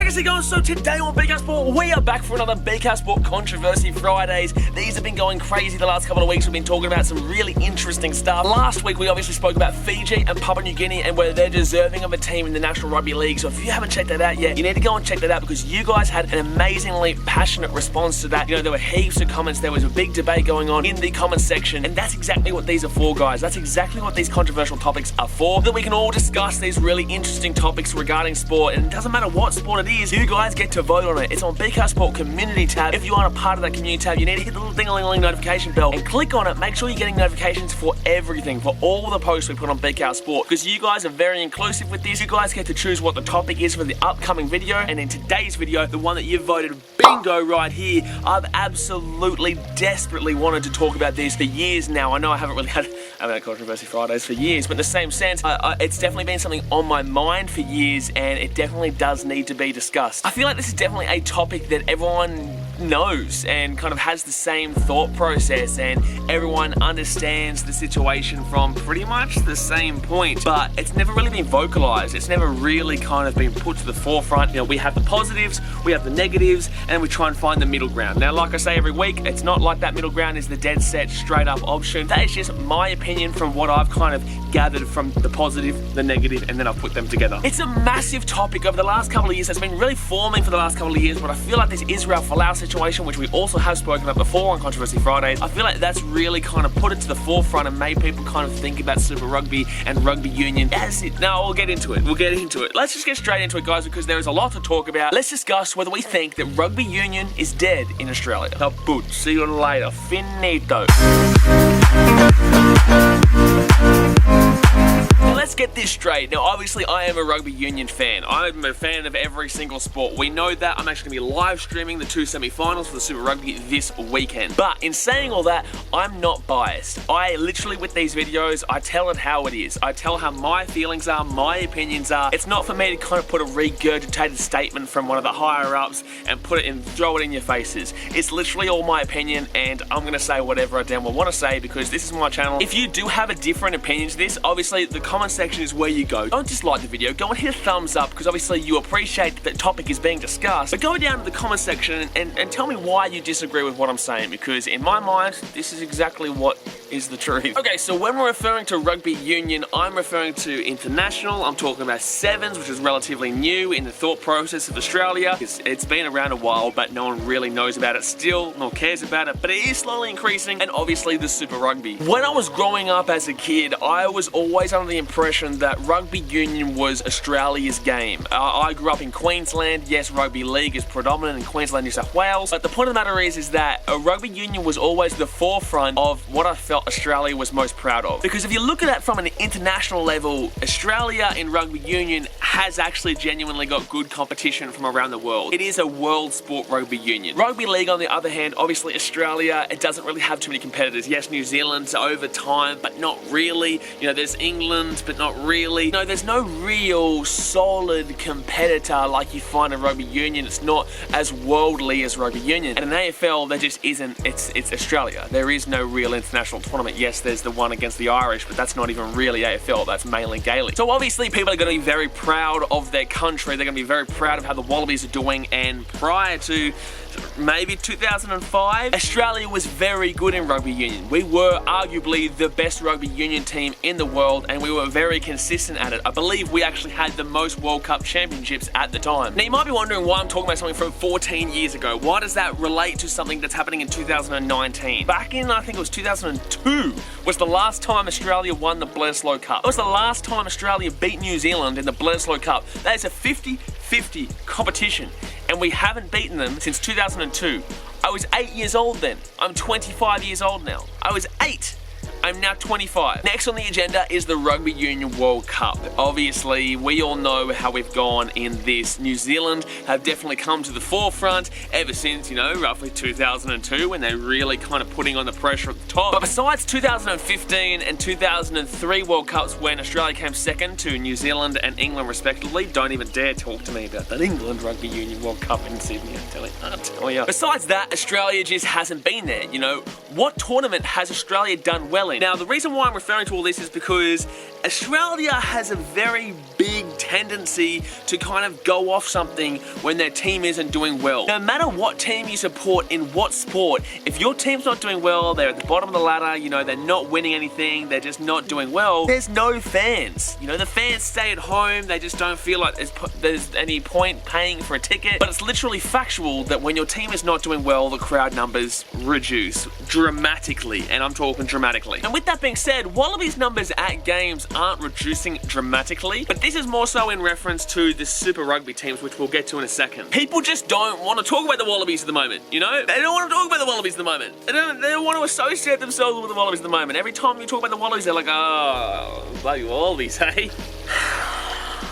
How's it going? So today on BK Sport, we are back for another BK Sport Controversy Fridays. These have been going crazy the last couple of weeks. We've been talking about some really interesting stuff. Last week, we obviously spoke about Fiji and Papua New Guinea and whether they're deserving of a team in the National Rugby League. So if you haven't checked that out yet, you need to go and check that out because you guys had an amazingly passionate response to that. You know, there were heaps of comments. There was a big debate going on in the comments section. And that's exactly what these are for, guys. That's exactly what these controversial topics are for. That we can all discuss these really interesting topics regarding sport. And it doesn't matter what sport it is, you guys get to vote on it. It's on BK Sport Community tab. If you aren't a part of that community tab, you need to hit the little ding-a-ling-a-ling notification bell and click on it. Make sure you're getting notifications for everything, for all the posts we put on BK Sport, because you guys are very inclusive with this. You guys get to choose what the topic is for the upcoming video, and in today's video, the one that you voted bingo right here, I've absolutely desperately wanted to talk about this for years now. I know I haven't really had Controversy Fridays for years, but in the same sense, it's definitely been something on my mind for years, and it definitely does need to be discussed. I feel like this is definitely a topic that everyone knows and kind of has the same thought process, and everyone understands the situation from pretty much the same point, but it's never really been vocalized. It's never really kind of been put to the forefront. You know, we have the positives, we have the negatives, and we try and find the middle ground. Now, like I say every week, it's not like that middle ground is the dead set straight up option. That is just my opinion from what I've kind of gathered from the positive, the negative, and then I've put them together. It's a massive topic over the last couple of years. It's been really forming for the last couple of years, but I feel like this Israel Folau situation, which we also have spoken about before on Controversy Fridays, I feel like that's really kind of put it to the forefront and made people kind of think about Super Rugby and Rugby Union. Now we'll get into it. Let's just get straight into it, guys, because there is a lot to talk about. Let's discuss whether we think that Rugby Union is dead in Australia. Kaput. See you later. Finito. Let's get this straight. Now, obviously, I am a Rugby Union fan. I'm a fan of every single sport. We know that. I'm actually going to be live streaming the 2 semi-finals for the Super Rugby this weekend. But in saying all that, I'm not biased. I literally, with these videos, I tell it how it is. I tell how my feelings are, my opinions are. It's not for me to kind of put a regurgitated statement from one of the higher-ups and put it and throw it in your faces. It's literally all my opinion, and I'm going to say whatever I damn well want to say because this is my channel. If you do have a different opinion to this, obviously, the comment section is where you go. Don't just like the video, go and hit a thumbs up because obviously you appreciate that the topic is being discussed, but go down to the comment section and tell me why you disagree with what I'm saying, because in my mind, this is exactly what is the truth. Okay, so when we're referring to Rugby Union, I'm referring to international. I'm talking about sevens, which is relatively new in the thought process of Australia. It's been around a while, but no one really knows about it still, nor cares about it, but it is slowly increasing, and obviously the Super Rugby. When I was growing up as a kid, I was always under the impression that Rugby Union was Australia's game. I grew up in Queensland. Yes, Rugby League is predominant in Queensland, New South Wales, but the point of the matter is that Rugby Union was always the forefront of what I felt Australia was most proud of. Because if you look at it from an international level, Australia in Rugby Union has actually genuinely got good competition from around the world. It is a world sport, Rugby Union. Rugby League, on the other hand, obviously Australia, it doesn't really have too many competitors. Yes, New Zealand's over time, but not really. You know, there's England, but not really. No, there's no real solid competitor like you find in Rugby Union. It's not as worldly as Rugby Union. And in AFL, there just isn't. It's Australia. There is no real international tournament. Yes, there's the one against the Irish, but that's not even really AFL. That's mainly Gaelic. So obviously, people are going to be very proud of their country. They're going to be very proud of how the Wallabies are doing. And prior to maybe 2005, Australia was very good in Rugby Union. We were arguably the best Rugby Union team in the world, and we were very consistent at it. I believe we actually had the most World Cup championships at the time. Now, you might be wondering why I'm talking about something from 14 years ago. Why does that relate to something that's happening in 2019? Back in, I think it was 2002, was the last time Australia won the Bledisloe Cup. It was the last time Australia beat New Zealand in the Bledisloe Cup. That is a 50-50 competition, and we haven't beaten them since 2002. I was 8 years old then. I'm 25 years old now. I was 8. I'm now 25. Next on the agenda is the Rugby Union World Cup. Obviously, we all know how we've gone in this. New Zealand have definitely come to the forefront ever since, you know, roughly 2002, when they're really kind of putting on the pressure at the top. But besides 2015 and 2003 World Cups, when Australia came second to New Zealand and England respectively, don't even dare talk to me about that England Rugby Union World Cup in Sydney, I tell you. Besides that, Australia just hasn't been there, you know. What tournament has Australia done well in? Now, the reason why I'm referring to all this is because Australia has a very big tendency to kind of go off something when their team isn't doing well. No matter what team you support in what sport, if your team's not doing well, they're at the bottom of the ladder, you know, they're not winning anything, they're just not doing well, there's no fans. You know, the fans stay at home, they just don't feel like there's any point paying for a ticket. But it's literally factual that when your team is not doing well, the crowd numbers reduce dramatically, and I'm talking dramatically. And with that being said, Wallabies numbers at games aren't reducing dramatically, but this is more so in reference to the Super Rugby teams, which we'll get to in a second. People just don't want to talk about the Wallabies at the moment, you know? They don't want to talk about the Wallabies at the moment. They don't want to associate themselves with the Wallabies at the moment. Every time you talk about the Wallabies, they're like, oh, bloody Wallabies, hey?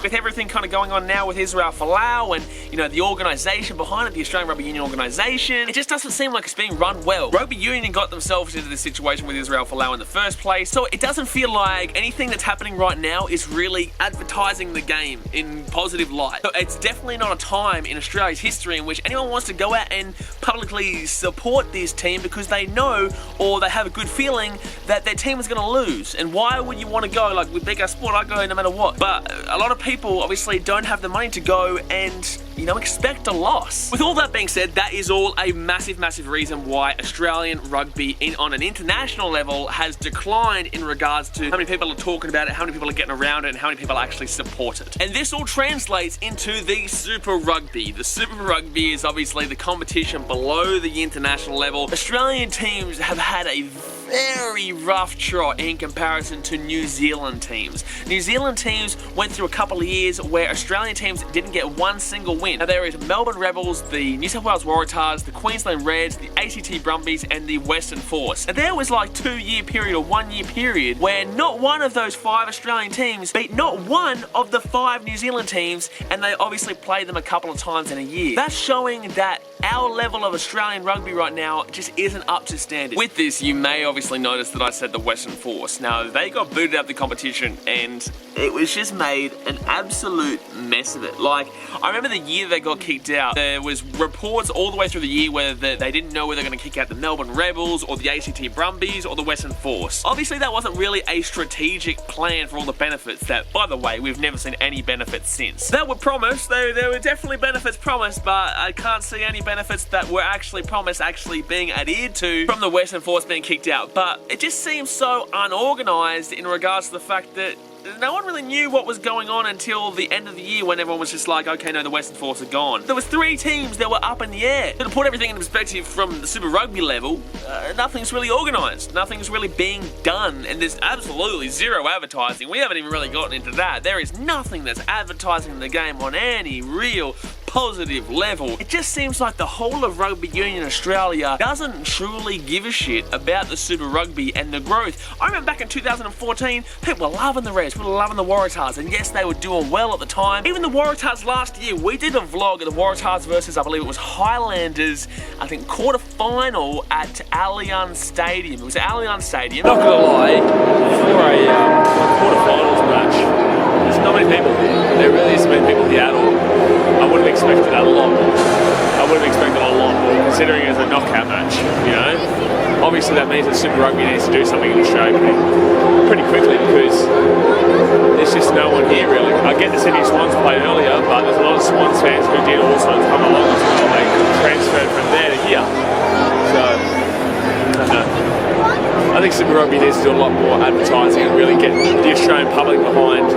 With everything kind of going on now with Israel Folau and, you know, the organisation behind it, the Australian Rugby Union organisation, it just doesn't seem like it's being run well. Rugby Union got themselves into this situation with Israel Folau in the first place, so it doesn't feel like anything that's happening right now is really advertising the game in positive light. So it's definitely not a time in Australia's history in which anyone wants to go out and publicly support this team because they know or they have a good feeling that their team is going to lose. And why would you want to go? Like with Big Ass Sport, I go no matter what. But a lot of people obviously don't have the money to go and, you know, expect a loss. With all that being said, that is all a massive reason why Australian rugby on an international level has declined in regards to how many people are talking about it, how many people are getting around it, and how many people actually support it. And this all translates into the Super Rugby. The Super Rugby is obviously the competition below the international level. Australian teams have had a very rough trot in comparison to New Zealand teams. New Zealand teams went through a couple of years where Australian teams didn't get one single win. Now there is Melbourne Rebels, the New South Wales Waratahs, the Queensland Reds, the ACT Brumbies, and the Western Force. And there was like 2-year period or 1-year period where not one of those 5 Australian teams beat not one of the 5 New Zealand teams, and they obviously played them a couple of times in a year. That's showing that our level of Australian rugby right now just isn't up to standard. With this, you may obviously notice that I said the Western Force. Now, they got booted out of the competition and it was just made an absolute mess of it. Like, I remember the year they got kicked out, there was reports all the way through the year where they didn't know whether they're going to kick out the Melbourne Rebels or the ACT Brumbies or the Western Force. Obviously, that wasn't really a strategic plan for all the benefits that, by the way, we've never seen any benefits since. That were promised, there were definitely benefits promised, but I can't see any benefits that were actually promised actually being adhered to from the Western Force being kicked out. But it just seems so unorganised in regards to the fact that no one really knew what was going on until the end of the year when everyone was just like, okay, no, the Western Force are gone. There was 3 teams that were up in the air. So to put everything into perspective from the Super Rugby level, nothing's really organised. Nothing's really being done, and there's absolutely zero advertising. We haven't even really gotten into that. There is nothing that's advertising the game on any real positive level. It just seems like the whole of Rugby Union Australia doesn't truly give a shit about the Super Rugby and the growth. I remember back in 2014, people were loving the Reds, people were loving the Waratahs, and yes, they were doing well at the time. Even the Waratahs last year, we did a vlog of the Waratahs versus, I believe it was Highlanders, I think quarter-final at Allianz Stadium. It was at Allianz Stadium. Not gonna lie, for a quarter-finals match, there's not many people here. There really isn't many people here at all. I would have expected a lot more. I would have expected a lot more, considering it's a knockout match, you know? Obviously that means that Super Rugby needs to do something in Australia pretty quickly, because there's just no one here really. I get the Sydney Swans play earlier, but there's a lot of Swans fans who did also come along as well. They transferred from there to here. So, I don't know. I think Super Rugby needs to do a lot more advertising and really get the Australian public behind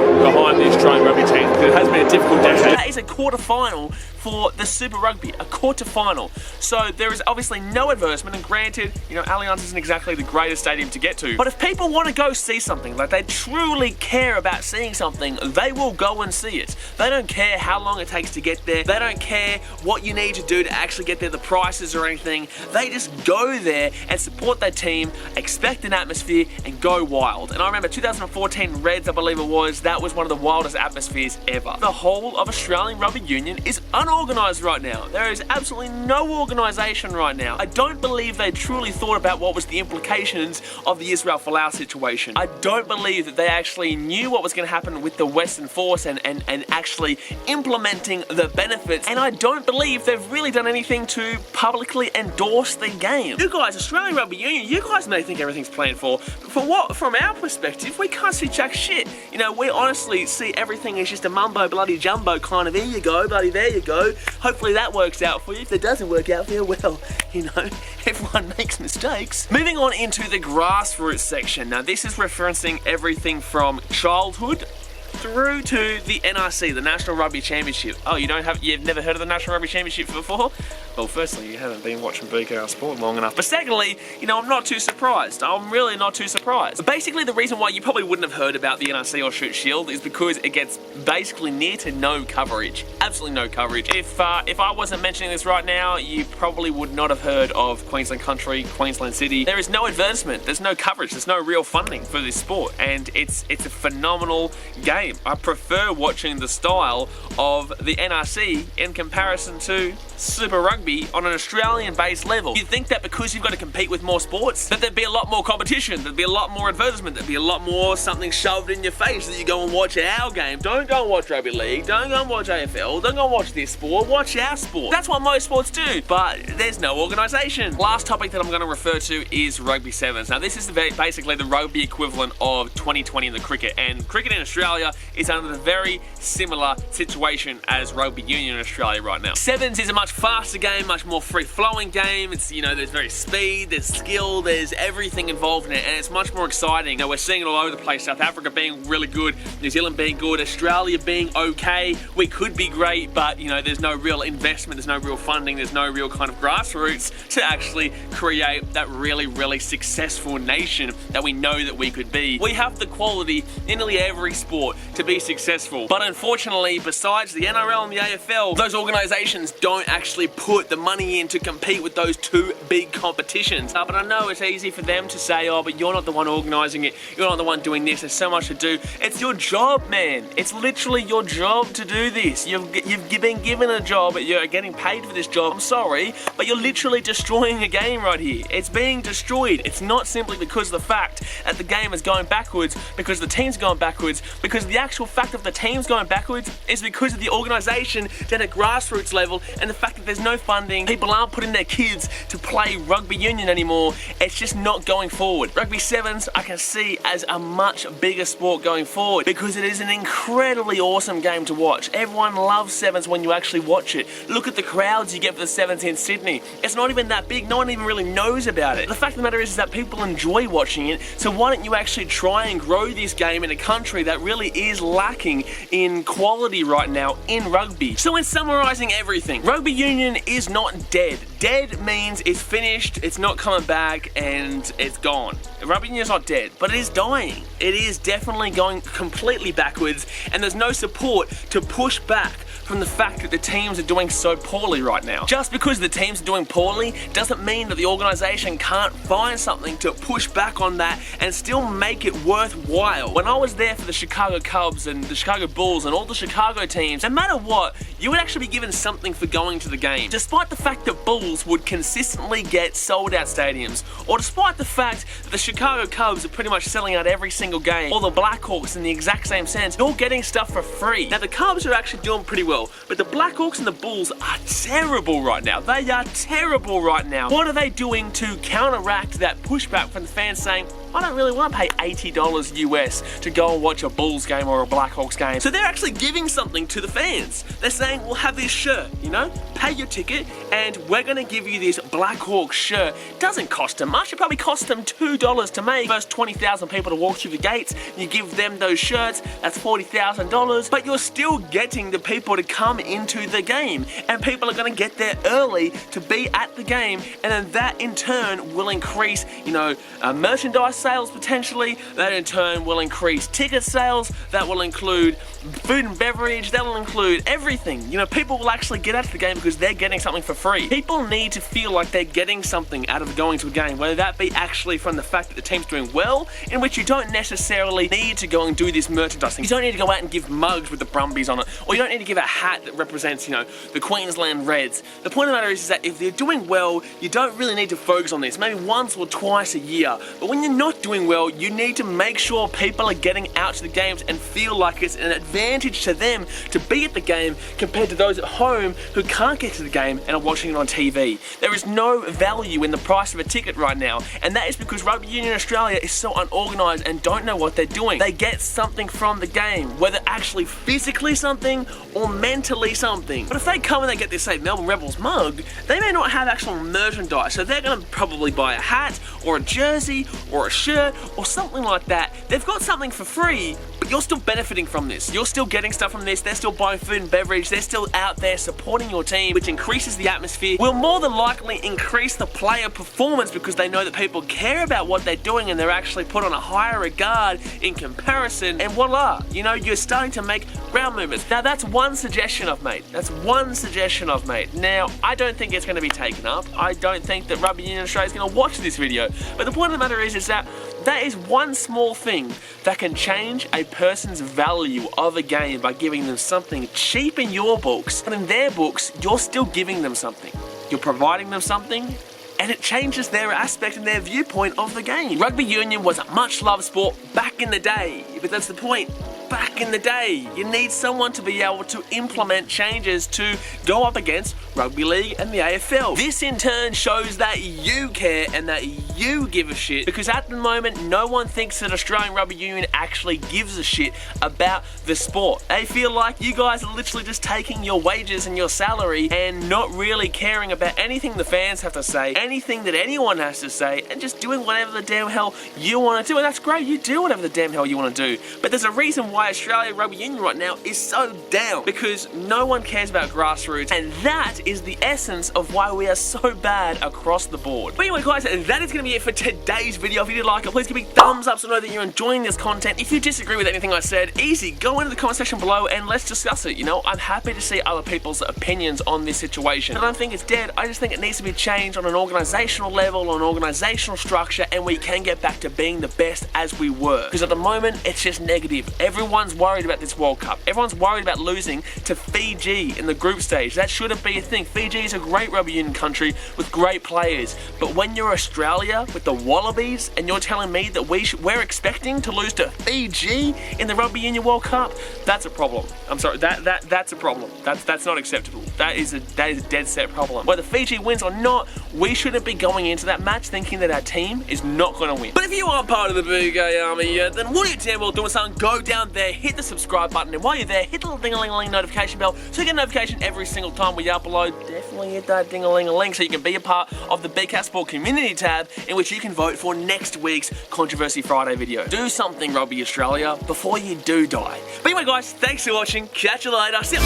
the Australian rugby team, because it has been a difficult decade. That is a quarter-final for the Super Rugby, a quarter-final. So there is obviously no advertisement, and granted, you know, Allianz isn't exactly the greatest stadium to get to. But if people want to go see something, like they truly care about seeing something, they will go and see it. They don't care how long it takes to get there. They don't care what you need to do to actually get there, the prices or anything. They just go there and support their team, expect an atmosphere, and go wild. And I remember 2014 Reds, I believe it was, that was one of the wildest atmospheres ever. The whole of Australian Rugby Union is unorganised. unorganised right now. There is absolutely no organisation right now. I don't believe they truly thought about what was the implications of the Israel Folau situation. I don't believe that they actually knew what was going to happen with the Western Force and actually implementing the benefits. And I don't believe they've really done anything to publicly endorse the game. You guys, Australian Rugby Union, you guys may think everything's planned for, but from our perspective, we can't see jack shit. You know, we honestly see everything as just a mumbo bloody jumbo kind of, here you go, bloody there you go. Hopefully that works out for you. If it doesn't work out for you, well, you know, everyone makes mistakes. Moving on into the grassroots section. Now this is referencing everything from childhood through to the NRC, the National Rugby Championship. Oh, you've never heard of the National Rugby Championship before? Well, firstly, you haven't been watching BKR Sport long enough. But secondly, you know, I'm not too surprised. I'm really not too surprised. Basically, the reason why you probably wouldn't have heard about the NRC or Shoot Shield is because it gets basically near to no coverage. Absolutely no coverage. If I wasn't mentioning this right now, you probably would not have heard of Queensland Country, Queensland City. There is no advertisement. There's no coverage. There's no real funding for this sport. And it's a phenomenal game. I prefer watching the style of the NRC in comparison to Super Rugby on an Australian-based level. You'd think that because you've got to compete with more sports, that there'd be a lot more competition, there'd be a lot more advertisement, there'd be a lot more something shoved in your face that you go and watch our game. Don't go and watch Rugby League, don't go and watch AFL, don't go and watch this sport, watch our sport. That's what most sports do, but there's no organisation. Last topic that I'm going to refer to is Rugby Sevens. Now this is basically the rugby equivalent of 2020 in the cricket, and cricket in Australia is under a very similar situation as Rugby Union in Australia right now. Sevens is a much faster game, much more free-flowing game. It's, you know, there's very speed, there's skill, there's everything involved in it, and it's much more exciting. Now, we're seeing it all over the place. South Africa being really good, New Zealand being good, Australia being okay. We could be great, but, you know, there's no real investment, there's no real funding, there's no real kind of grassroots to actually create that really, really successful nation that we know that we could be. We have the quality in nearly every sport to be successful, but unfortunately, besides the NRL and the AFL, those organisations don't actually put the money in to compete with those two big competitions. But I know it's easy for them to say, oh, but you're not the one organising it, you're not the one doing this, there's so much to do. It's your job, man. It's literally your job to do this. You've been given a job, you're getting paid for this job. I'm sorry, but you're literally destroying a game right here. It's being destroyed. It's not simply because of the fact that the game is going backwards, because the team's going backwards, because the actual fact of the team's going backwards is because of the organisation down at grassroots level and the fact that there's no funding. People aren't putting their kids to play rugby union anymore. It's just not going forward. Rugby Sevens I can see as a much bigger sport going forward because it is an incredibly awesome game to watch. Everyone loves Sevens when you actually watch it. Look at the crowds you get for the Sevens in Sydney. It's not even that big. No one even really knows about it. The fact of the matter is that people enjoy watching it, so why don't you actually try and grow this game in a country that really is lacking in quality right now in rugby. So in summarising everything, Rugby Union is not dead. Dead means it's finished, it's not coming back, and it's gone. Rugby Union is not dead, but it is dying. It is definitely going completely backwards, and there's no support to push back from the fact that the teams are doing so poorly right now. Just because the teams are doing poorly doesn't mean that the organisation can't find something to push back on that and still make it worthwhile. When I was there for the Chicago Cubs and the Chicago Bulls and all the Chicago teams, no matter what, you would actually be given something for going to the game. Despite the fact that Bulls would consistently get sold out stadiums, or despite the fact that the Chicago Cubs are pretty much selling out every single game, or the Blackhawks in the exact same sense, you're getting stuff for free. Now the Cubs are actually doing pretty well, but the Blackhawks and the Bulls are terrible right now. They are terrible right now. What are they doing to counteract that pushback from the fans saying, I don't really want to pay $80 US to go and watch a Bulls game or a Blackhawks game? So they're actually giving something to the fans. They're saying, we'll have this shirt, you know, pay your ticket and we're going to give you this Blackhawks shirt. It doesn't cost them much. It probably costs them $2 to make. First 20,000 people to walk through the gates, you give them those shirts, that's $40,000, but you're still getting the people to come into the game, and people are going to get there early to be at the game, and then that in turn will increase, you know, merchandise sales potentially. That in turn will increase ticket sales. That will include food and beverage, that'll include everything. You know, people will actually get out to the game because they're getting something for free. People need to feel like they're getting something out of going to a game, whether that be actually from the fact that the team's doing well, in which you don't necessarily need to go and do this merchandising. You don't need to go out and give mugs with the Brumbies on it, or you don't need to give a hat that represents, you know, the Queensland Reds. The point of the matter is that if you're doing well, you don't really need to focus on this, maybe once or twice a year. But when you're not doing well, you need to make sure people are getting out to the games and feel like it's an advantage to them to be at the game compared to those at home who can't get to the game and are watching it on TV. There is no value in the price of a ticket right now, and that is because Rugby Union Australia is so unorganised and don't know what they're doing. They get something from the game, whether actually physically something or mentally something. But if they come and they get this, say, Melbourne Rebels mug, they may not have actual merchandise, so they're going to probably buy a hat or a jersey or a shirt or something like that. They've got something for free, but you're still benefiting from this. You're still getting stuff from this. They're still buying food and beverage. They're still out there supporting your team, which increases the atmosphere, will more than likely increase the player performance because they know that people care about what they're doing and they're actually put on a higher regard in comparison, and voila, you know, you're starting to make ground movements. Now that's one suggestion I've made. That's one suggestion I've made. Now, I don't think it's going to be taken up. I don't think that Rugby Union Australia is going to watch this video, but the point of the matter is that that is one small thing that can change a person's value of a game by giving them something cheap in your books, but in their books, you're still giving them something. You're providing them something, and it changes their aspect and their viewpoint of the game. Rugby Union was a much loved sport back in the day, but that's the point. Back in the day, you need someone to be able to implement changes to go up against Rugby League and the AFL. This in turn shows that you care and that you give a shit, because at the moment no one thinks that Australian Rugby Union actually gives a shit about the sport. They feel like you guys are literally just taking your wages and your salary and not really caring about anything the fans have to say, anything that anyone has to say, and just doing whatever the damn hell you want to do. And that's great, you do whatever the damn hell you want to do, but there's a reason why Australia Rugby Union right now is so down, because no one cares about grassroots, and that is the essence of why we are so bad across the board. But anyway guys, that is going to be it for today's video. If you did like it, please give me thumbs up so I know that you're enjoying this content. If you disagree with anything I said, easy, go into the comment section below and let's discuss it. You know, I'm happy to see other people's opinions on this situation. I don't think it's dead, I just think it needs to be changed on an organisational level, on an organisational structure, and we can get back to being the best as we were. Because at the moment, it's just negative. Everyone's worried about this World Cup. Everyone's worried about losing to Fiji in the group stage. That shouldn't be a thing. Fiji is a great rugby union country with great players. But when you're Australia with the Wallabies and you're telling me that we're expecting to lose to Fiji in the Rugby Union World Cup, that's a problem. I'm sorry, that's a problem. That's not acceptable. That is a dead set problem. Whether Fiji wins or not, we shouldn't be going into that match thinking that our team is not going to win. But if you aren't part of the Bouquet Army yet, then what are you damn well doing, son? Go down there, hit the subscribe button, and while you're there, hit the little ding-a-ling-a-ling notification bell so you get a notification every single time we upload. Definitely hit that ding-a-ling-a-ling so you can be a part of the BCAT Sport community tab, in which you can vote for next week's Controversy Friday video. Do something, Rugby Australia, before you do die. But anyway guys, thanks for watching, catch you later, see ya.